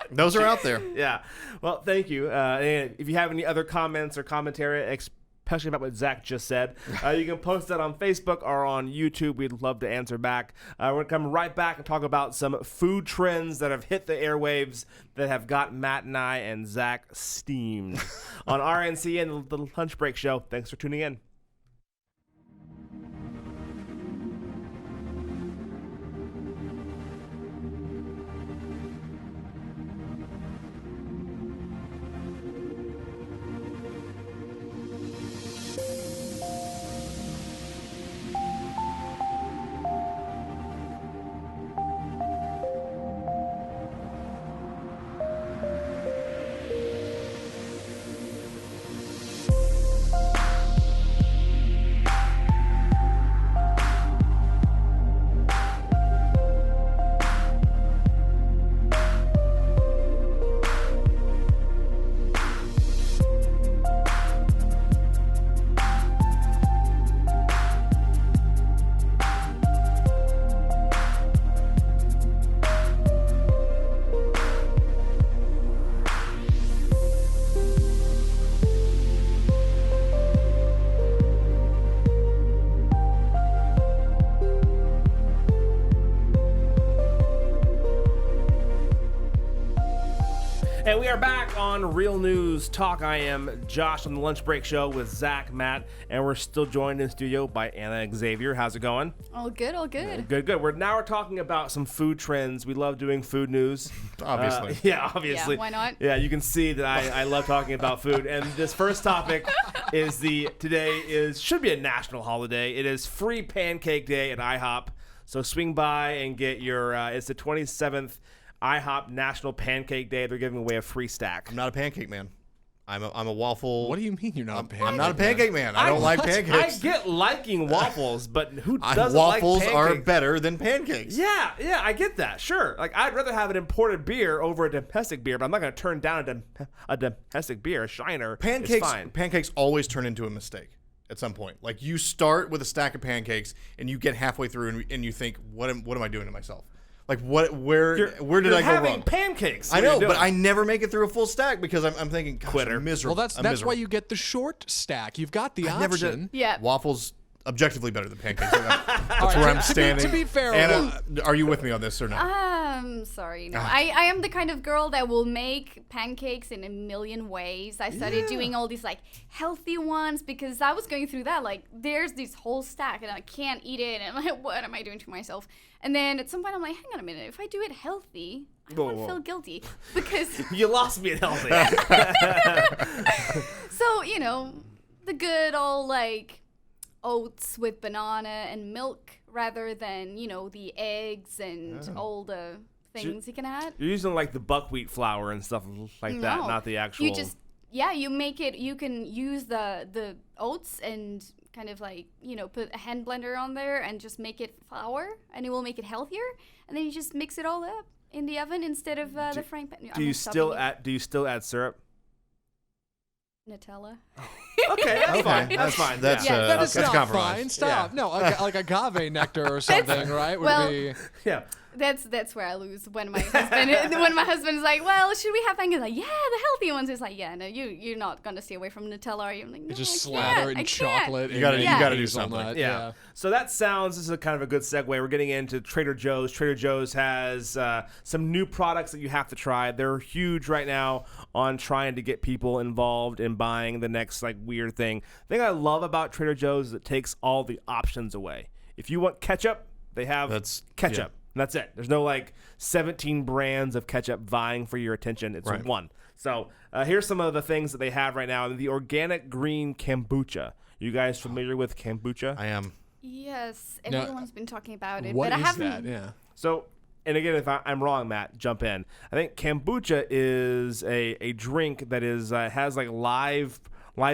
Those are out there. Yeah. Well, thank you. And if you have any other comments or commentary, especially about what Zach just said, you can post that on Facebook or on YouTube. We'd love to answer back. We're going to come right back and talk about some food trends that have hit the airwaves that have got Matt and I and Zach steamed on RNC and the Lunch Break Show. Thanks for tuning in. And we are back on Real News Talk. I am Josh on the Lunch Break Show with Zach, Matt, and we're still joined in studio by Anna Xavier. How's it going? All good, all good. Good. We're talking about some food trends. We love doing food news. Obviously. Obviously. Yeah, why not? Yeah, you can see that I love talking about food. And this first topic should be a national holiday. It is Free Pancake Day at iHop. So swing by and get your, it's the 27th iHop National Pancake Day. They're giving away a free stack. I'm not a pancake man. I'm a waffle. What do you mean you're not a pancake? I'm not a pancake man. I don't like pancakes. I get liking waffles, but who doesn't like waffles pancakes? are better than pancakes. Yeah, I get that. Sure. Like, I'd rather have an imported beer over a domestic beer, but I'm not going to turn down a domestic beer, a Shiner. It's fine. Pancakes always turn into a mistake at some point. Like, you start with a stack of pancakes and you get halfway through and you think, what am I doing to myself? Like, where did I go having wrong? Pancakes. I know, but I never make it through a full stack because I'm thinking, gosh, Quitter. I'm miserable. Well, I'm that's miserable. why you get the short stack. You've got the I've never option. done Yeah. waffles. Objectively better than pancakes. That's right, where I'm to be- standing. to be fair, Anna, are you with me on this or not? Sorry, no. I am the kind of girl that will make pancakes in a million ways. I started doing all these like healthy ones because I was going through that. Like, there's this whole stack and I can't eat it, and I'm like, what am I doing to myself? And then at some point I'm like, hang on a minute. If I do it healthy, I won't feel guilty because You lost me at healthy. so the good old like oats with banana and milk rather than the eggs and all the things you can add. You're using like the buckwheat flour and stuff like that, No. not the actual. You just you make it. You can use the oats and kind of like put a hand blender on there and just make it flour, and it will make it healthier. And then you just mix it all up in the oven instead of the frying pan. Do you still add syrup? Nutella? Okay, that's fine. That's fine. That's Yeah. That is that's not compromise. fine. Stop. No, like agave nectar or something, right? Would well, be. Yeah. That's where I lose when my husband is like, well, should we have pancakes? Like, yeah, the healthy ones. It's like, yeah, no, you're not gonna stay away from Nutella, are you? I'm like, no, You just I slather can't, it in I can't. chocolate. You gotta do hazelnut, something. Yeah. So that sounds, this is a kind of a good segue. We're getting into Trader Joe's. Trader Joe's has some new products that you have to try. They're huge right now on trying to get people involved in buying the next like weird thing. The thing I love about Trader Joe's is it takes all the options away. If you want ketchup, they have ketchup. yeah. And that's it. There's no like 17 brands of ketchup vying for your attention. It's Right. one. So here's some of the things that they have right now. The organic green kombucha. You guys familiar with kombucha? I am. Yes, Now, everyone's been talking about it, What but I is haven't. that? Yeah. So, and again, if I'm wrong, Matt, jump in. I think kombucha is a drink that is has like live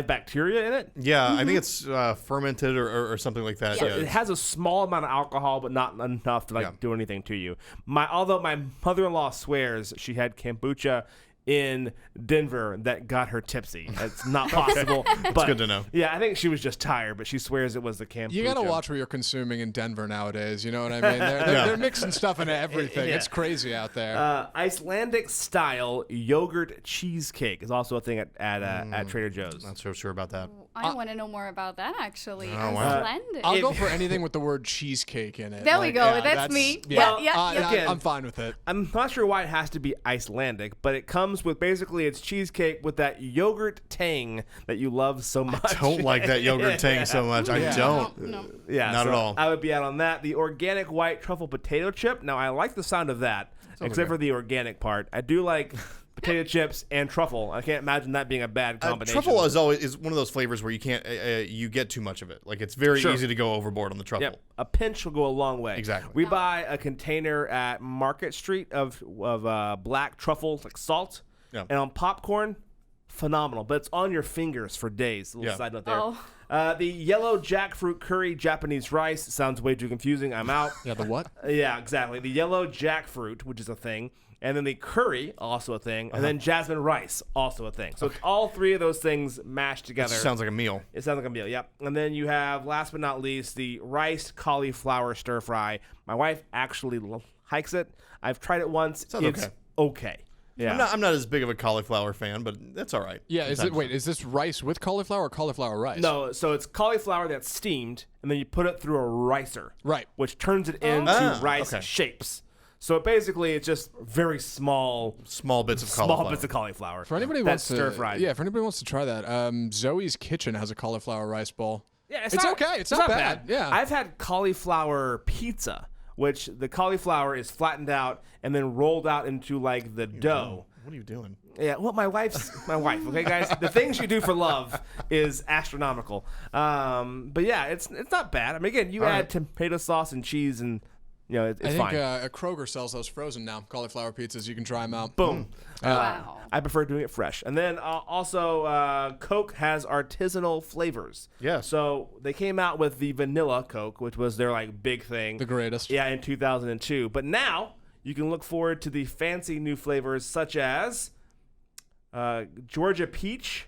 bacteria in it. Yeah, I think it's fermented or something like that. So Yeah. it has a small amount of alcohol, but not enough to like do anything to you. Although my mother-in-law swears she had kombucha in Denver that got her tipsy. It's not possible. But good to know. Yeah, I think she was just tired, but she swears it was the kombucha. You gotta watch what you're consuming in Denver nowadays. You know what I mean? They're mixing stuff into everything. Yeah. It's crazy out there. Icelandic style yogurt cheesecake is also a thing at Trader Joe's. Not so sure about that. I want to know more about that actually. Oh, wow. Icelandic. I'll go for anything with the word cheesecake in it. There we go. That's me. Yeah, Yeah. Again, I'm fine with it. I'm not sure why it has to be Icelandic, but it comes with basically it's cheesecake with that yogurt tang that you love so much. I don't like that yogurt tang so much. I Yeah. don't. No. Yeah, Not so at all. I would be out on that. The organic white truffle potato chip. Now I like the sound of that, except okay. for the organic part. I do like potato chips and truffle. I can't imagine that being a bad combination. Truffle is one of those flavors where you can't you get too much of it. Like, it's very Sure. easy to go overboard on the truffle. Yep, a pinch will go a long way. Exactly. We buy a container at Market Street of black truffle like salt, Yeah. and on popcorn, phenomenal. But it's on your fingers for days. A little Yeah. side note there. Oh. The yellow jackfruit curry Japanese rice sounds way too confusing. I'm out. Yeah, the what? Yeah, exactly. The yellow jackfruit, which is a thing, and then the curry, also a thing, and then jasmine rice, also a thing. So it's all three of those things mashed together. Sounds like a meal. It sounds like a meal, yep. And then you have, last but not least, the rice cauliflower stir fry. My wife actually likes it. I've tried it once. Sounds it's okay. Yeah. I'm not as big of a cauliflower fan, but that's all right. Yeah, is this rice with cauliflower or cauliflower rice? No, so it's cauliflower that's steamed, and then you put it through a ricer. Right. Which turns it into rice shapes. So basically, it's just very small Small bits of cauliflower. cauliflower. For anybody who that's wants to, stir fried. yeah, for anybody who wants to try that, Zoe's Kitchen has a cauliflower rice bowl. Yeah, It's okay. It's not bad. Yeah. I've had cauliflower pizza, which the cauliflower is flattened out and then rolled out into like the dough. What are you doing? Yeah, well, my wife. Okay, guys, the things you do for love is astronomical. But yeah, it's not bad. I mean, again, you add tomato sauce and cheese, and it's I think fine. Kroger sells those frozen now, cauliflower pizzas. You can try them out. Boom. Wow. I prefer doing it fresh. And then also, Coke has artisanal flavors. Yes. So they came out with the vanilla Coke, which was their like big thing. The greatest. Yeah, in 2002. But now you can look forward to the fancy new flavors such as Georgia Peach,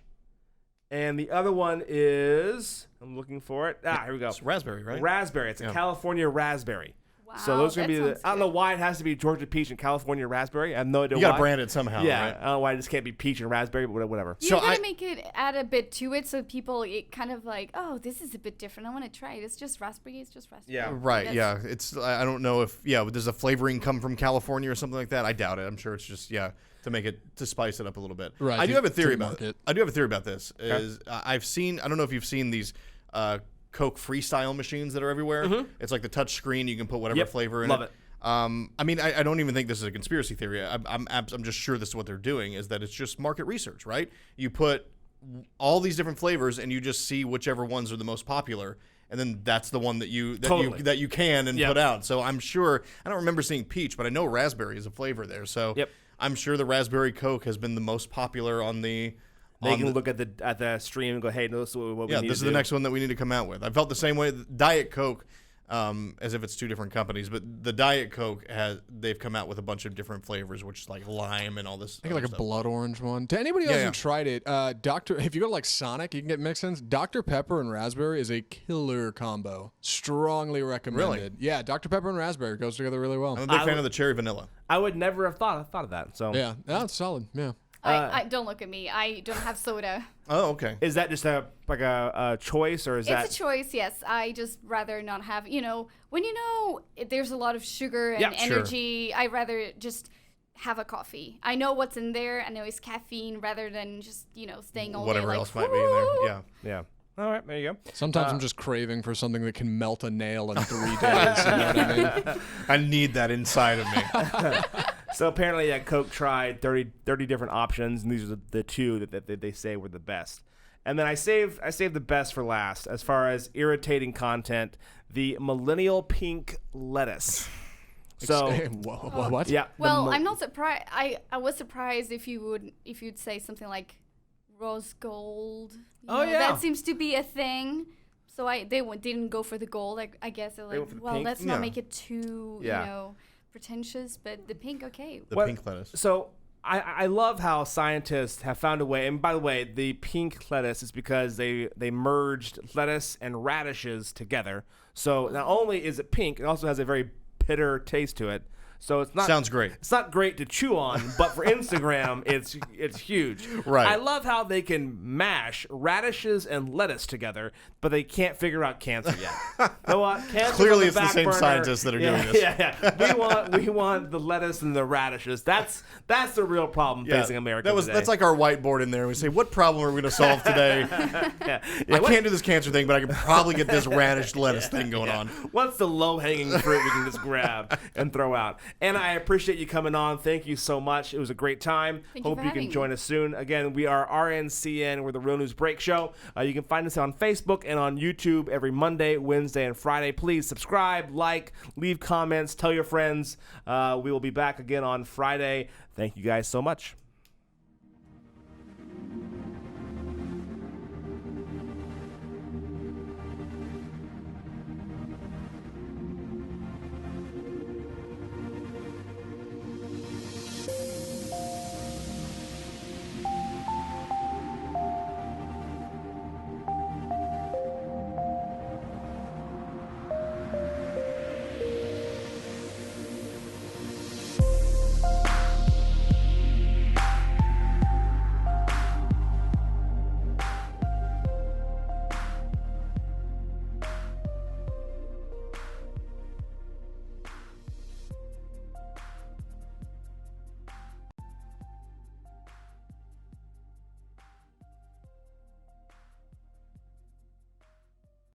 and the other one is, I'm looking for it. Here we go. It's raspberry, right? Raspberry. It's a California raspberry. So those are Wow, gonna be that the. sounds I don't know good. why it has to be Georgia Peach and California raspberry. I have no idea You why. got to brand it somehow, Yeah, right? I don't know why it just can't be peach and raspberry, but whatever. You So gotta I- make it add a bit to it so people it kind of like, oh, this is a bit different. I want to try it. It's just raspberry. It's just raspberry. Yeah. Right, That's- yeah. It's I don't know if does the flavoring come from California or something like that? I doubt it. I'm sure it's just to spice it up a little bit. Right, I do to- have a theory to about market. I do have a theory about this. Is I've seen, I don't know if you've seen these Coke freestyle machines that are everywhere. It's like the touch screen, you can put whatever Yep, flavor in love it. I mean, I don't even think this is a conspiracy theory. I'm just sure this is what they're doing, is that it's just market research, right? You put all these different flavors and you just see whichever ones are the most popular, and then that's the one that you can and Yep. put out. So I'm sure, I don't remember seeing peach, but I know raspberry is a flavor there. So Yep. I'm sure the raspberry Coke has been the most popular on the. They on can the- look at the stream and go, hey, no, this is what we yeah, need this is to the do. next one that we need to come out with. I felt the same way. Diet Coke, as if it's two different companies, but the Diet Coke they've come out with a bunch of different flavors, which is like lime and all this. I think like a stuff. blood orange one. To anybody who Yeah, hasn't tried it, if you go to like Sonic, you can get mix-ins. Dr. Pepper and raspberry is a killer combo. Strongly recommended. Yeah, Dr. Pepper and raspberry goes together really well. I'm a big fan of the cherry vanilla. I would never have thought of that. So Yeah, that's solid. Yeah. I don't look at me. I don't have soda. Oh, okay. is that just a choice, or is that? It's a choice, yes. I just rather not have, when there's a lot of sugar and Yeah, sure. energy, I rather just have a coffee. I know what's in there. I know it's caffeine rather than just, staying all Whatever day like, else might be in there. "Woo!" Yeah. Yeah. All right, there you go. Sometimes I'm just craving for something that can melt a nail in 3 days. You know what I mean? I need that inside of me. So apparently, Coke tried 30 different options, and these are the two that they say were the best. And then I saved the best for last as far as irritating content: the millennial pink lettuce. So What? yeah, Well, I'm not surprised. I was surprised if you'd say something like rose gold. Oh, yeah. That seems to be a thing. So didn't go for the gold. I guess they're went like, for the well, pink? let's not Yeah. make it too, Yeah. pretentious. But the pink, okay. The What- pink lettuce. So I love how scientists have found a way. And by the way, the pink lettuce is because they merged lettuce and radishes together. So not only is it pink, it also has a very bitter taste to it. So it's not Sounds great. It's not great to chew on, but for Instagram, it's huge. Right. I love how they can mash radishes and lettuce together, but they can't figure out cancer yet. You know what? Cancer's Clearly on it's the back same burner. scientists that are doing this. Yeah. We want the lettuce and the radishes. That's the real problem facing America today. That's like our whiteboard in there. We say, what problem are we going to solve today? Yeah, I can't do this cancer thing, but I can probably get this radish lettuce thing going on. What's the low-hanging fruit we can just grab and throw out? And I appreciate you coming on. Thank you so much. It was a great time. Thank you Hope for you can having join me. us soon. Again, we are RNCN. We're the Real News Break Show. You can find us on Facebook and on YouTube every Monday, Wednesday, and Friday. Please subscribe, like, leave comments, tell your friends. We will be back again on Friday. Thank you guys so much.